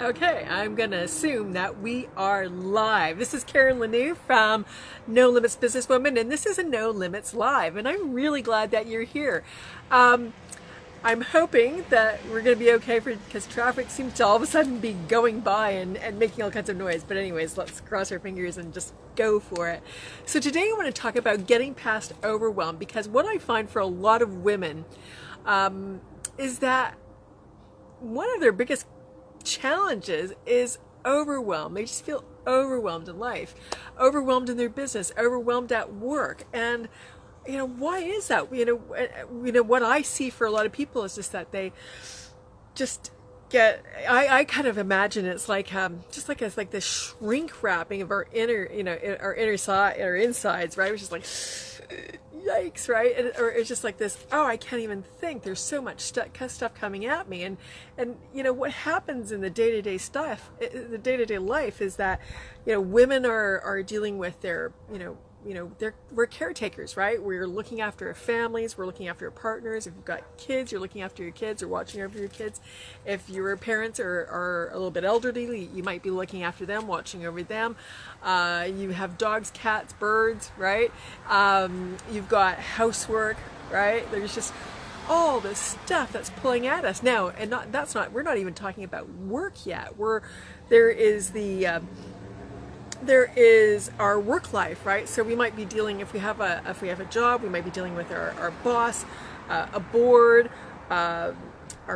Okay, I'm going to assume that we are live. This is Karen Lanou from No Limits Businesswoman, and this is a No Limits Live, and I'm really glad that you're here. I'm hoping that we're going to be okay because traffic seems to all of a sudden be going by and making all kinds of noise. But anyways, let's cross our fingers and just go for it. So today I want to talk about getting past overwhelm, because what I find for a lot of women is that one of their biggest challenges is overwhelmed. They just feel overwhelmed in life, overwhelmed in their business, overwhelmed at work. And why is that? What I see for a lot of people is just that they just get, I kind of imagine it's like it's like the shrink wrapping of our our insides, right? Which is like, yikes, right? Or it's just like this, oh, I can't even think. There's so much stuff coming at me. And what happens in the day-to-day stuff, the day-to-day life, is that, women are dealing with their, we're caretakers, right? We're looking after our families, we're looking after our partners. If you've got kids, you're looking after your kids or watching over your kids. If your parents are a little bit elderly, you might be looking after them, watching over them. You have dogs, cats, birds, right? You've got housework, right? There's just all this stuff that's pulling at us now, and we're not even talking about work yet. There is our work life, right? So we might be dealing, if we have a job, we might be dealing with our boss, a board, our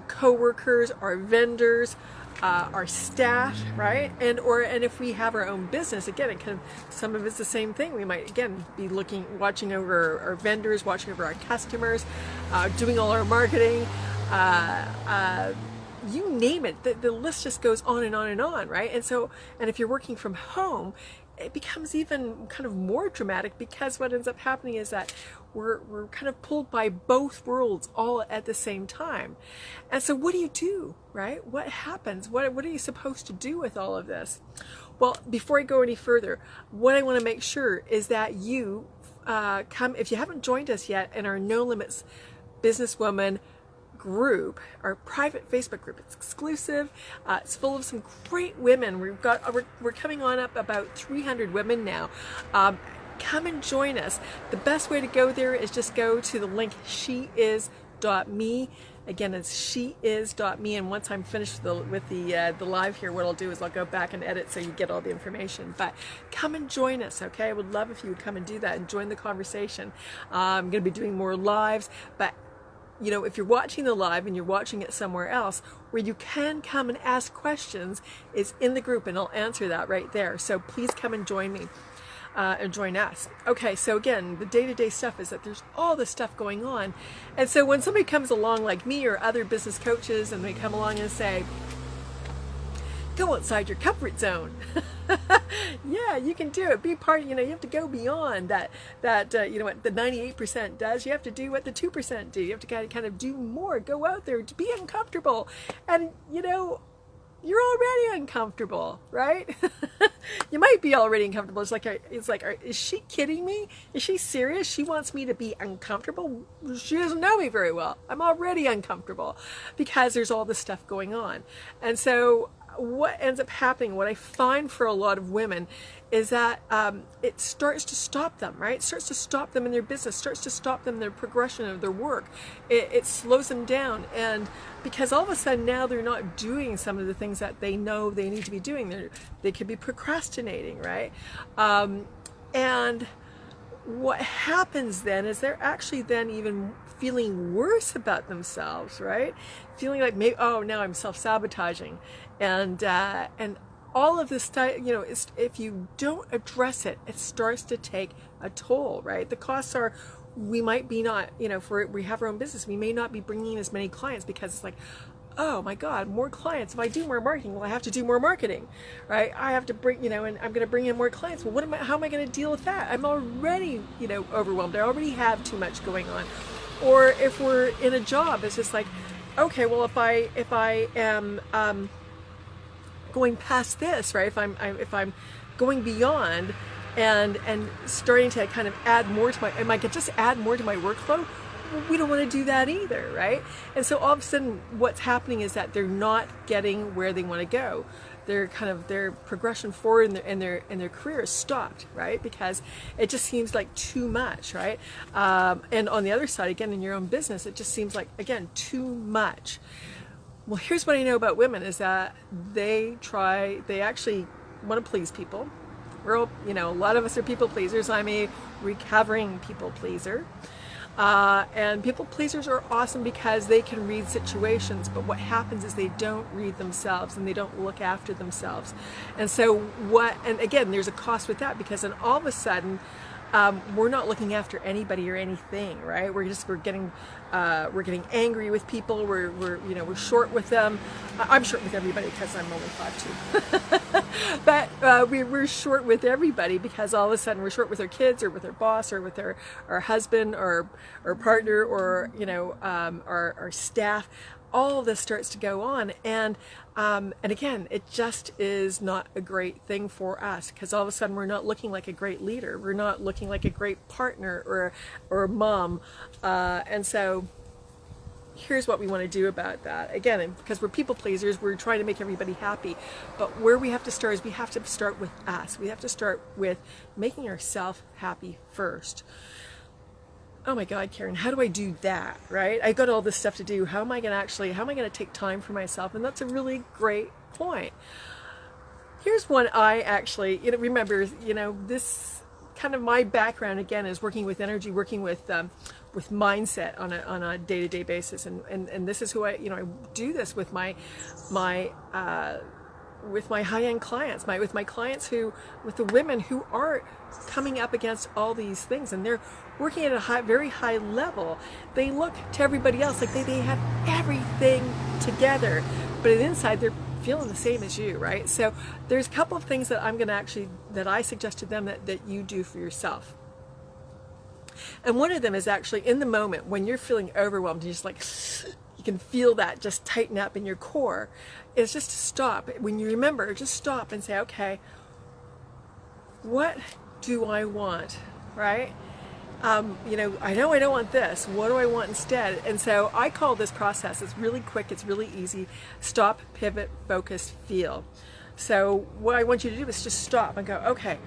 coworkers, our vendors, our staff, right? And if we have our own business, again, some of it's the same thing. We might again be watching over our vendors, watching over our customers, doing all our marketing. You name it, the list just goes on and on and on, right? And if you're working from home, it becomes even kind of more dramatic, because what ends up happening is that we're kind of pulled by both worlds all at the same time. And so what do you do, right? What happens? What are you supposed to do with all of this? Well, before I go any further, what I want to make sure is that you if you haven't joined us yet in our No Limits Businesswoman group, our private Facebook group. It's exclusive. It's full of some great women. We're coming on up about 300 women now. Come and join us. The best way to go there is just go to the link sheis.me. Again, it's sheis.me, and once I'm finished with the live here, what I'll do is I'll go back and edit so you get all the information. But come and join us, okay? I would love if you would come and do that and join the conversation. I'm going to be doing more lives, but if you're watching the live and you're watching it somewhere else, where you can come and ask questions is in the group, and I'll answer that right there. So please come and join me and join us. Okay, so again, the day-to-day stuff is that there's all this stuff going on. And so when somebody comes along like me or other business coaches, and they come along and say, go outside your comfort zone. Yeah, you can do it. Be part, you have to go beyond that what the 98% does. You have to do what the 2% do. You have to kind of do more. Go out there to be uncomfortable. And, you're already uncomfortable, right? You might be already uncomfortable. It's like, is she kidding me? Is she serious? She wants me to be uncomfortable? She doesn't know me very well. I'm already uncomfortable because there's all this stuff going on. And so what ends up happening, what I find for a lot of women, is that it starts to stop them, right? It starts to stop them in their business, starts to stop them in their progression of their work. It slows them down, and because all of a sudden now they're not doing some of the things that they know they need to be doing. They could be procrastinating, right? And what happens then is they're actually then even feeling worse about themselves, right? Feeling like, maybe, oh, now I'm self-sabotaging. And all of this stuff, if you don't address it, it starts to take a toll, right? The costs are, we might be not, we have our own business, we may not be bringing in as many clients, because it's like, oh my God, more clients. If I do more marketing, well, I have to do more marketing, right? I have to bring, and I'm going to bring in more clients. Well, how am I going to deal with that? I'm already, overwhelmed. I already have too much going on. Or if we're in a job, it's just like, okay, well, if I am going past this, right? If I'm going beyond and starting to kind of add more to my, am I could just add more to my workflow? we don't want to do that either, right? And so all of a sudden what's happening is that they're not getting where they want to go. Their progression forward in their career is stopped, right? Because it just seems like too much, right? And on the other side, again, in your own business, it just seems like, again, too much. Well, here's what I know about women is that they actually want to please people. We're all, a lot of us are people pleasers. I'm a recovering people pleaser. And people pleasers are awesome because they can read situations, but what happens is they don't read themselves and they don't look after themselves. And so and again, there's a cost with that, because then all of a sudden, we're not looking after anybody or anything, right? We're getting angry with people. We're short with them. I'm short with everybody because I'm only 5'2". But we're short with everybody because all of a sudden we're short with our kids or with our boss or with our husband or partner or our staff. All of this starts to go on, and again, it just is not a great thing for us, because all of a sudden we're not looking like a great leader, we're not looking like a great partner or a mom, and so here's what we want to do about that. Again, because we're people pleasers, we're trying to make everybody happy, but where we have to start is we have to start with us. We have to start with making ourselves happy first. Oh my God, Karen, how do I do that, right? I got all this stuff to do. How am I going to take time for myself? And that's a really great point. Here's one I actually, remember, this kind of my background again is working with energy, working with mindset on a day-to-day basis. And this is who I do this with my high-end clients, with the women who are coming up against all these things, and they're working at a very high level. They look to everybody else like they have everything together, but inside they're feeling the same as you, right? So there's a couple of things that that I suggest to them that you do for yourself. And one of them is actually in the moment when you're feeling overwhelmed, you're just like, you can feel that just tighten up in your core. It's just to stop. When you remember, just stop and say, okay, what do I want, right? I know I don't want this. What do I want instead? And so I call this process, it's really quick, it's really easy. Stop, pivot, focus, feel. So what I want you to do is just stop and go, okay,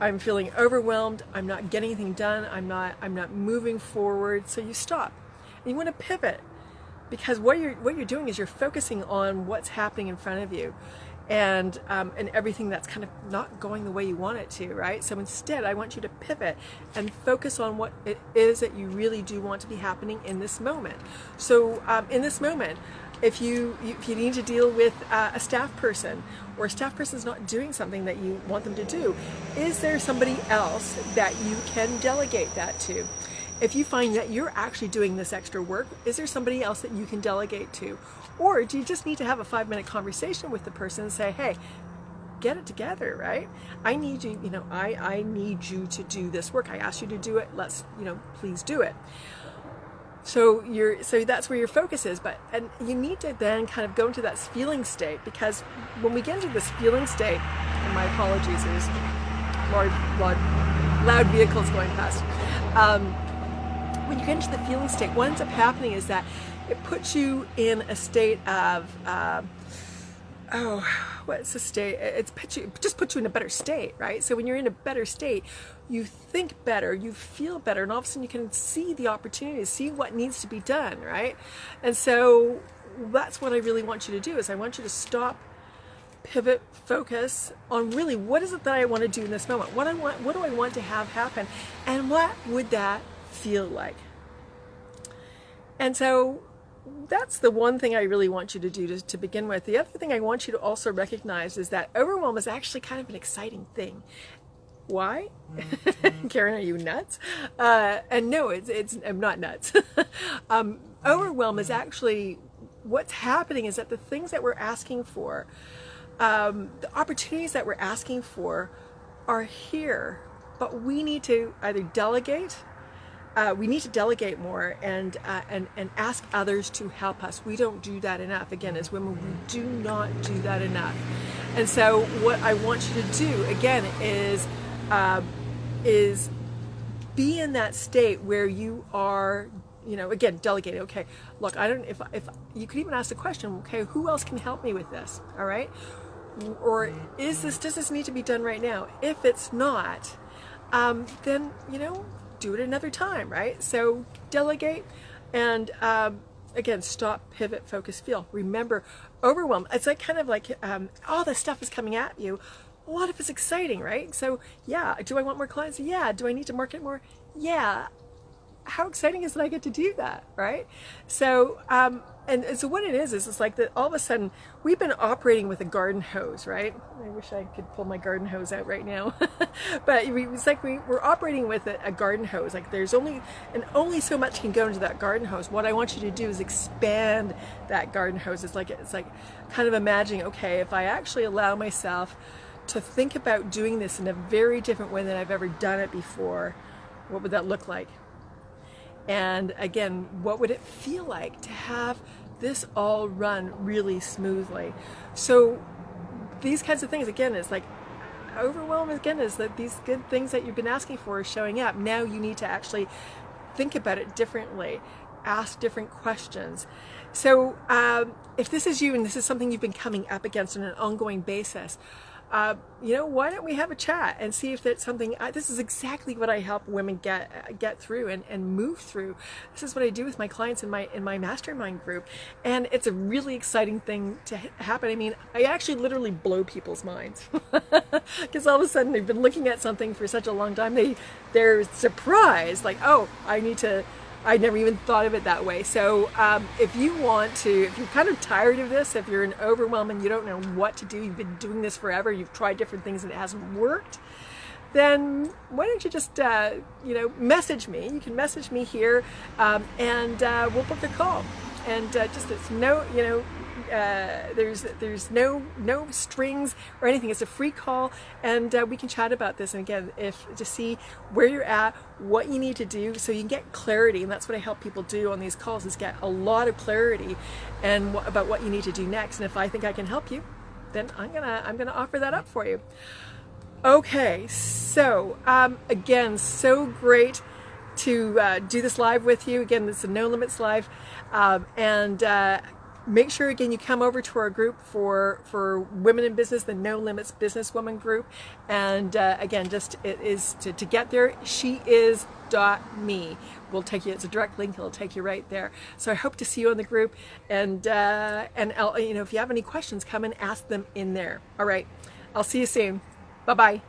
I'm feeling overwhelmed. I'm not getting anything done. I'm not moving forward. So you stop. And you want to pivot, because what you're doing is you're focusing on what's happening in front of you, and everything that's kind of not going the way you want it to, right? So instead, I want you to pivot and focus on what it is that you really do want to be happening in this moment. So in this moment, if you need to deal with a staff person, or a staff person is not doing something that you want them to do, is there somebody else that you can delegate that to? If you find that you're actually doing this extra work, is there somebody else that you can delegate to? Or do you just need to have a 5-minute conversation with the person and say, hey, get it together, right? I need you, I need you to do this work. I asked you to do it. Let's, please do it. So that's where your focus is, and you need to then kind of go into that feeling state, because when we get into this feeling state, and my apologies, there's loud vehicles going past. When you get into the feeling state, what ends up happening is that it puts you in a state of, what's the state? It just puts you in a better state, right? So when you're in a better state, you think better, you feel better, and all of a sudden you can see the opportunities, see what needs to be done, right? And so that's what I really want you to do, is I want you to stop, pivot, focus on really what is it that I want to do in this moment? What do I want to have happen? And what would that feel like? And so that's the one thing I really want you to do to begin with. The other thing I want you to also recognize is that overwhelm is actually kind of an exciting thing. Why? Karen, are you nuts? And no, I'm not nuts. Overwhelm is actually, what's happening is that the things that we're asking for, the opportunities that we're asking for are here, but we need to either delegate. We need to delegate more and ask others to help us. We don't do that enough. Again, as women, we do not do that enough. And so what I want you to do, again, is be in that state where you are again, delegating. Okay, look, I don't, if you could even ask the question, okay, who else can help me with this? All right. Or does this need to be done right now? If it's not, then, do it another time, right? So delegate and, again, stop, pivot, focus, feel. Remember, overwhelm. It's like kind of like all this stuff is coming at you. What if it's exciting, right? So yeah, do I want more clients? Yeah. Do I need to market more? Yeah. How exciting is that I get to do that, right? So, and so what it is it's like that all of a sudden we've been operating with a garden hose, right? I wish I could pull my garden hose out right now. But it's like we're operating with a garden hose. Like there's only so much can go into that garden hose. What I want you to do is expand that garden hose. It's like kind of imagining, okay, if I actually allow myself to think about doing this in a very different way than I've ever done it before, what would that look like? And again, what would it feel like to have this all run really smoothly? So these kinds of things, again, is like overwhelm again, is that these good things that you've been asking for are showing up. Now you need to actually think about it differently, ask different questions. So if this is you and this is something you've been coming up against on an ongoing basis, why don't we have a chat and see if that's something, this is exactly what I help women get through and move through. This is what I do with my clients in my mastermind group. And it's a really exciting thing to happen. I mean, I actually literally blow people's minds because all of a sudden they've been looking at something for such a long time. They're surprised, like, oh, I never even thought of it that way. So if you're kind of tired of this, if you're in overwhelm and you don't know what to do, you've been doing this forever, you've tried different things and it hasn't worked, then why don't you just, message me. You can message me here and we'll book a call. And just it's there's no strings or anything. It's a free call, and we can chat about this. And again, to see where you're at, what you need to do, so you can get clarity. And that's what I help people do on these calls: is get a lot of clarity and about what you need to do next. And if I think I can help you, then I'm gonna offer that up for you. Okay, so again, so great to do this live with you. Again, this is a No Limits Live, and make sure again you come over to our group for women in business, the No Limits Businesswoman group. And again, just it is to get there, sheis.me will take you. It's a direct link. It'll take you right there. So I hope to see you in the group. And if you have any questions, come and ask them in there. All right, I'll see you soon. Bye bye.